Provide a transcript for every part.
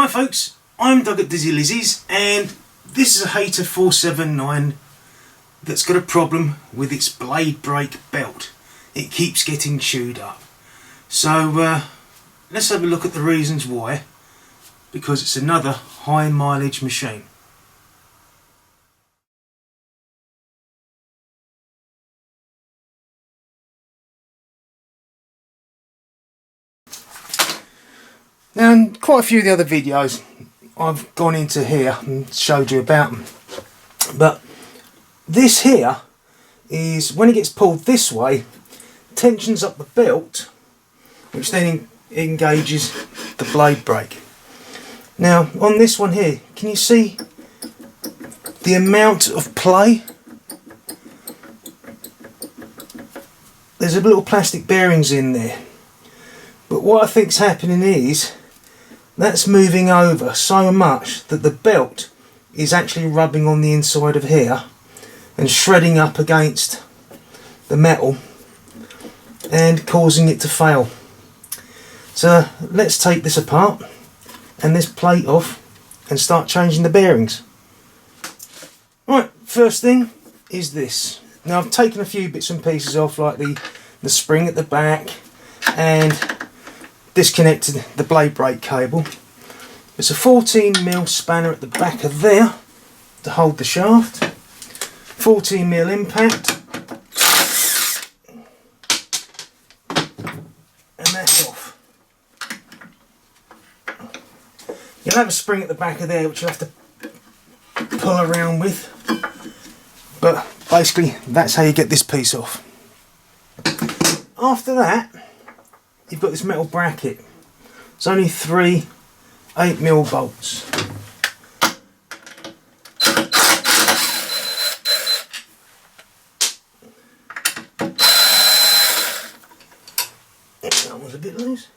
Hi folks, I'm Doug at Dizzy Lizzie's, and this is a Hayter 479 that's got a problem with its blade brake belt. It keeps getting chewed up. So let's have a look at the reasons why, because it's another high mileage machine. Now, in quite a few of the other videos I've gone into here and showed you about them, but this here is when it gets pulled this way, tensions up the belt, which then engages the blade brake. Now on this one here, can you see the amount of play? There's a little plastic bearings in there, but what I think's happening is that's moving over so much that the belt is actually rubbing on the inside of here and shredding up against the metal and causing it to fail. So let's take this apart and this plate off and start changing the bearings. Right, first thing is this. Now I've taken a few bits and pieces off, like the spring at the back, and disconnected the blade brake cable. There's a 14mm spanner at the back of there to hold the shaft, 14mm impact, and that's off. You'll have a spring at the back of there which you'll have to pull around with, but basically that's how you get this piece off. After that, you've got this metal bracket. It's only 3 8mm bolts. That one's a bit loose.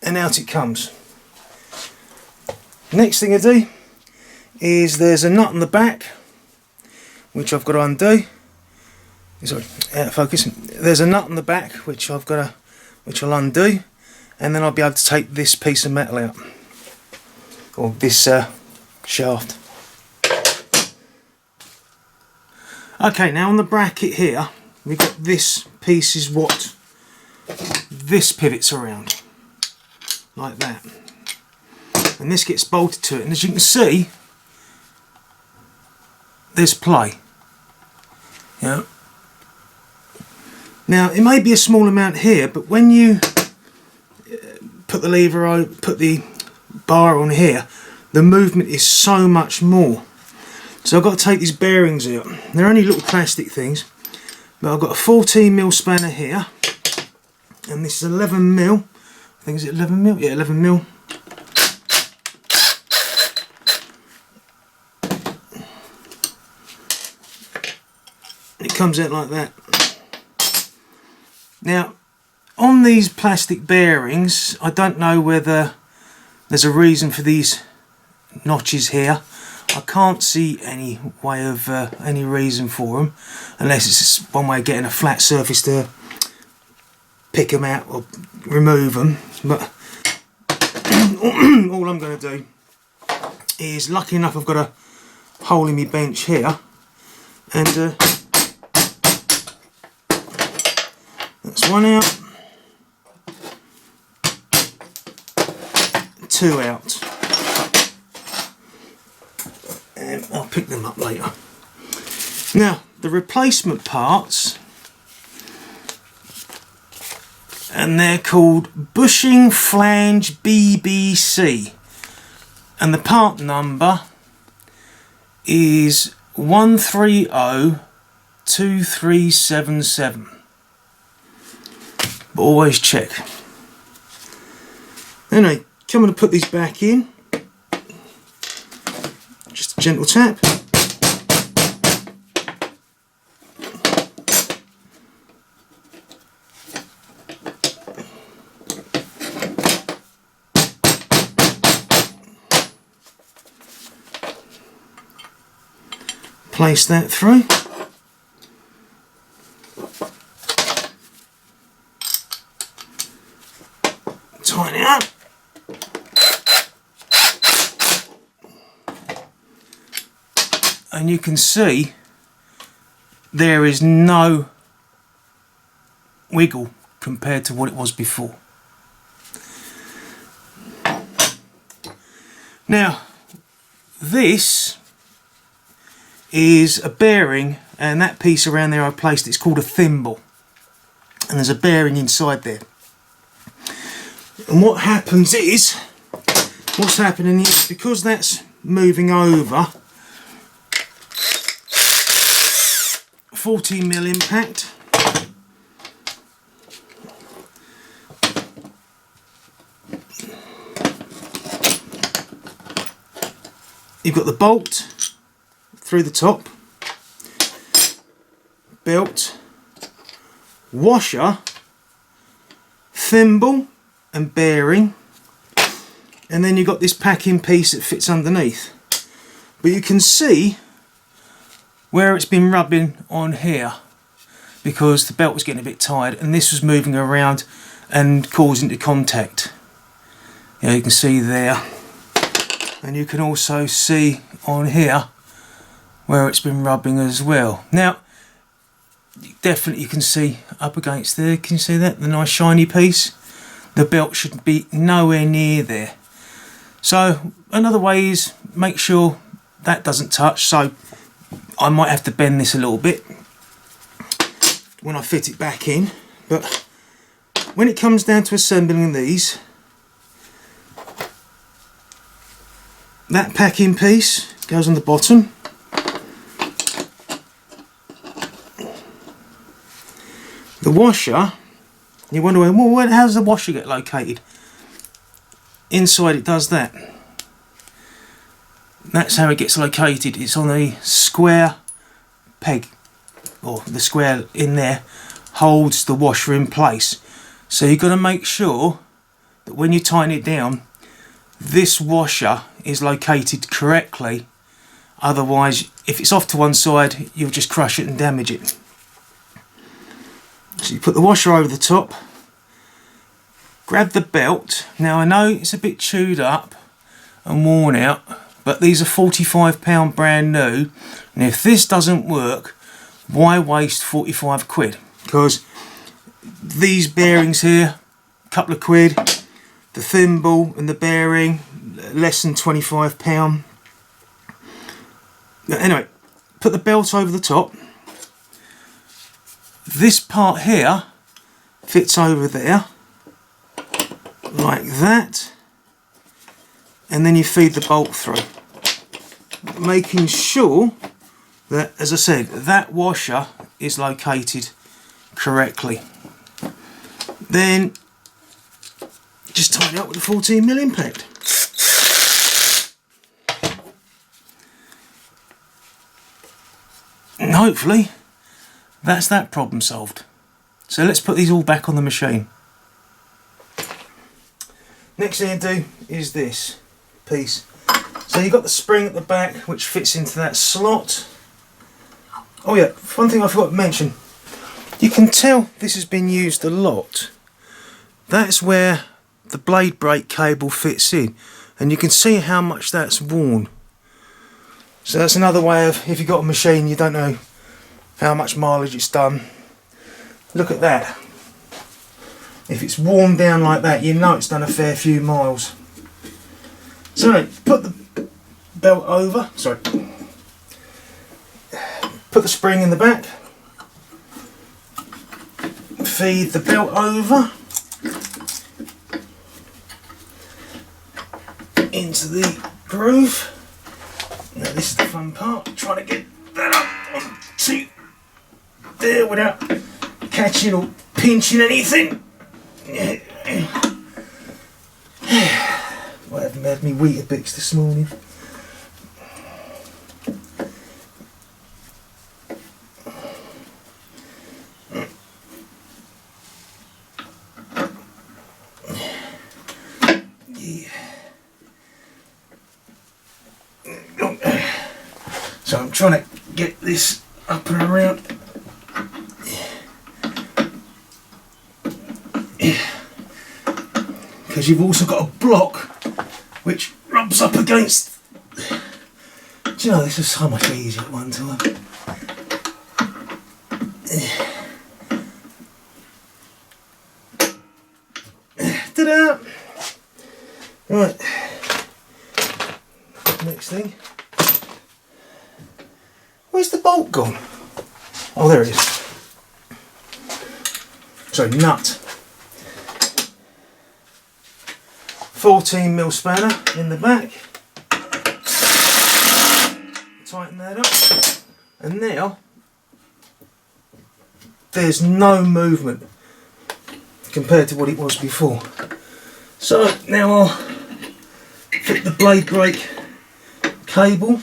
And out it comes. Next thing I do is there's a nut on the back which I've got to undo. Sorry, out of focus. There's a nut on the back which I'll undo, and then I'll be able to take this piece of metal out, or this shaft. Okay, now on the bracket here we've got this piece is what this pivots around, like that, and this gets bolted to it, and as you can see there's play. Yeah. Now it may be a small amount here, but when you put the lever on, put the bar on here, the movement is so much more. So I've got to take these bearings out. They're only little plastic things, but I've got a 14mm spanner here, and this is 11mm. I think, is it 11mm? Yeah, 11mm. It comes out like that. Now on these plastic bearings, I don't know whether there's a reason for these notches here. I can't see any way of any reason for them, unless it's just one way of getting a flat surface to pick them out or remove them. But all I'm going to do is, lucky enough I've got a hole in my bench here, and that's one out, 2 out, and I'll pick them up later. Now the replacement parts, and they're called bushing flange BBC, and the part number is 1302377. But always check. Anyway, come on, to put these back in. Just a gentle tap. place that through. Tighten it up. And you can see there is no wiggle compared to what it was before. Now this is a bearing, and that piece around there I placed, it's called a thimble, and there's a bearing inside there. And what happens is, what's happening is, because that's moving over, 14mm impact, you've got the bolt through the top, belt, washer, thimble and bearing, and then you've got this packing piece that fits underneath. But you can see where it's been rubbing on here because the belt was getting a bit tired and this was moving around and causing the contact. You can see there, and you can also see on here where it's been rubbing as well. Now definitely you can see up against there, can you see that, the nice shiny piece? The belt should be nowhere near there. So another way is make sure that doesn't touch. So I might have to bend this a little bit when I fit it back in, but when it comes down to assembling these, that packing piece goes on the bottom. The washer, you wonder, well, how does the washer get located? Inside it does that. That's how it gets located. It's on a square peg, or the square in there holds the washer in place. So you've got to make sure that when you tighten it down, this washer is located correctly. Otherwise, if it's off to one side, you'll just crush it and damage it. So you put the washer over the top, grab the belt. Now I know it's a bit chewed up and worn out, but these are £45 brand new, and if this doesn't work, why waste 45 quid? Because these bearings here, a couple of quid, the thimble and the bearing, less than £25. Anyway, put the belt over the top. This part here fits over there like that, and then you feed the bolt through, making sure that, as I said, that washer is located correctly. Then just tighten it up with a 14mm impact. And hopefully that's that problem solved. So let's put these all back on the machine. Next thing to do is this piece. So you've got the spring at the back which fits into that slot. Oh yeah, one thing I forgot to mention. You can tell this has been used a lot. That's where the blade brake cable fits in, and you can see how much that's worn. So that's another way of, if you've got a machine you don't know how much mileage it's done, look at that. If it's worn down like that, you know it's done a fair few miles. So anyway, put the belt over, sorry, put the spring in the back, feed the belt over into the groove. Now this is the fun part, trying to get that up onto there without catching or pinching anything. I haven't had me Weetabix this morning. So I'm trying to get this up and around. Because you've also got a block which rubs up against. Do you know, this was so much easier at one time. Ta-da! Right, next thing. Where's the bolt gone? Oh, there it is. Sorry, nut. 14mm spanner in the back. Tighten that up. And now, there's no movement compared to what it was before. So now I'll fit the blade brake cable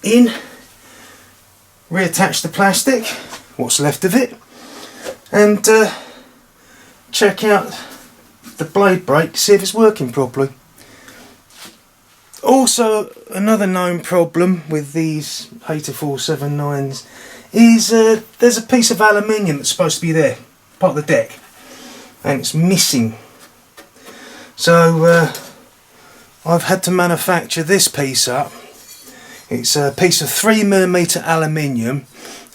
in, reattach the plastic, what's left of it, and check out the blade brake, see if it's working properly. Also, another known problem with these Hayter 479s is there's a piece of aluminium that's supposed to be there, part of the deck, and it's missing. So I've had to manufacture this piece up. It's a piece of 3mm aluminium,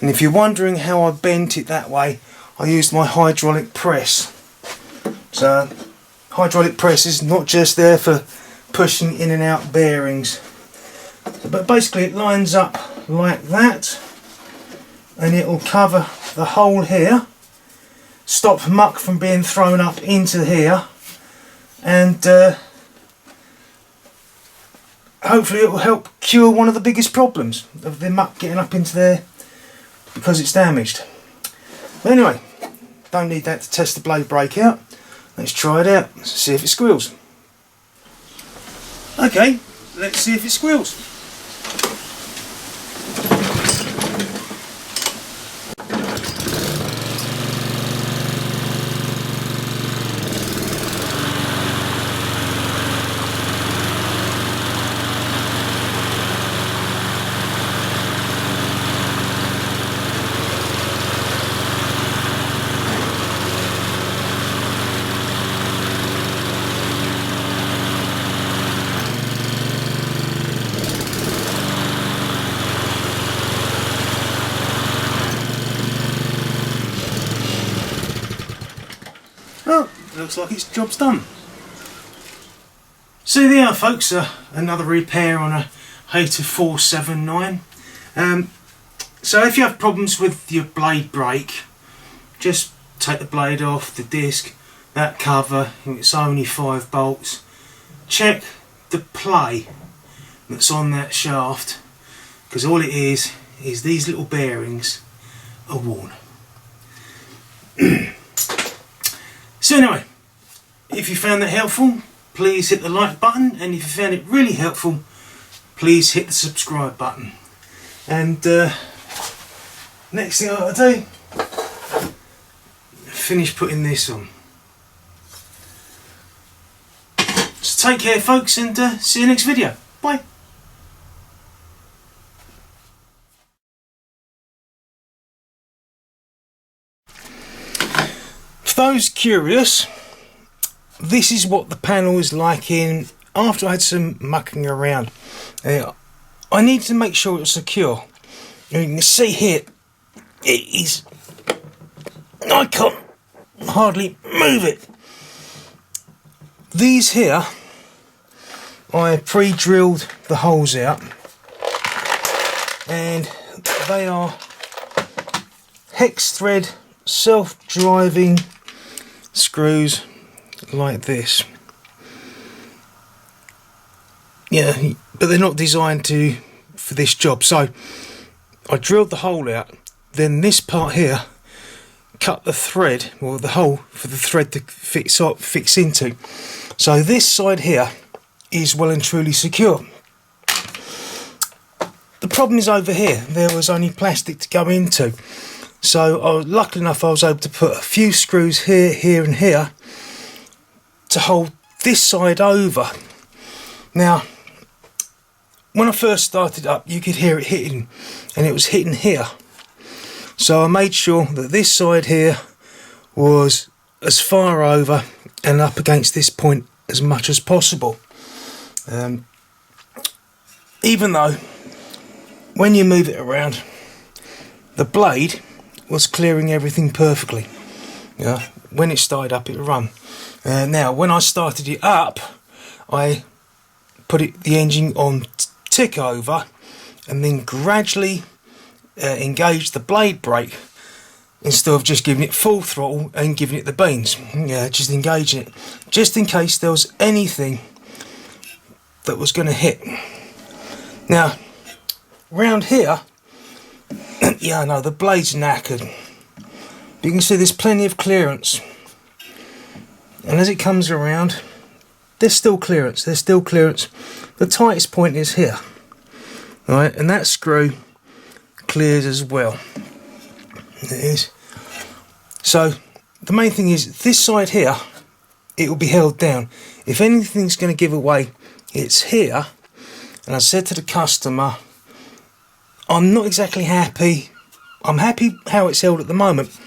and if you're wondering how I bent it that way, I used my hydraulic press. So hydraulic press is not just there for pushing in and out bearings, but basically it lines up like that, and it will cover the hole here, stop muck from being thrown up into here, and hopefully it will help cure one of the biggest problems of the muck getting up into there because it's damaged. But anyway, don't need that to test the blade brake out. Let's try it out, see if it squeals. Okay, let's see if it squeals. Well, looks like its job's done. So there you are, folks, another repair on a Hayter 479. So if you have problems with your blade brake, just take the blade off, the disc, that cover, it's only 5 bolts. Check the play that's on that shaft, because all it is these little bearings are worn. So anyway, if you found that helpful, please hit the like button, and if you found it really helpful, please hit the subscribe button. And next thing I got to do, finish putting this on. So take care, folks, and see you next video. Bye. For those curious, this is what the panel is like in after I had some mucking around. I need to make sure it's secure. You can see here, it is, I can't hardly move it. These here, I pre-drilled the holes out, and they are hex thread self-driving screws like this. Yeah, but they're not designed for this job. So I drilled the hole out, then this part here, cut the thread, or the hole for the thread to fix into. So this side here is well and truly secure. The problem is over here, there was only plastic to go into. So luckily enough, I was able to put a few screws here, here and here to hold this side over. Now, when I first started up, you could hear it hitting, and it was hitting here. So I made sure that this side here was as far over and up against this point as much as possible. Even though when you move it around, the blade was clearing everything perfectly. Yeah, when it started up, it would run. Now, when I started it up, I put the engine on tick over, and then gradually engaged the blade brake instead of just giving it full throttle and giving it the beans. Yeah, just engaging it, just in case there was anything that was going to hit. Now, round here, yeah, I know the blade's knackered, but you can see there's plenty of clearance, and as it comes around, there's still clearance. The tightest point is here, right, and that screw clears as well. It is. So the main thing is this side here, it will be held down. If anything's going to give away, it's here. And I said to the customer, I'm not exactly happy. I'm happy how it's held at the moment,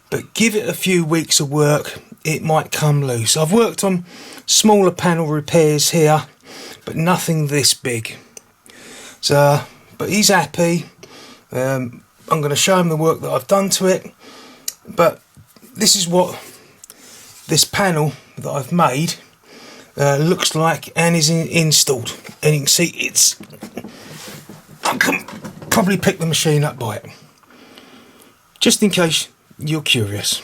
but give it a few weeks of work, it might come loose. I've worked on smaller panel repairs here, but nothing this big. So, but he's happy. I'm going to show him the work that I've done to it. But this is what this panel that I've made looks like and is installed. And you can see I can probably pick the machine up by it. Just in case you're curious.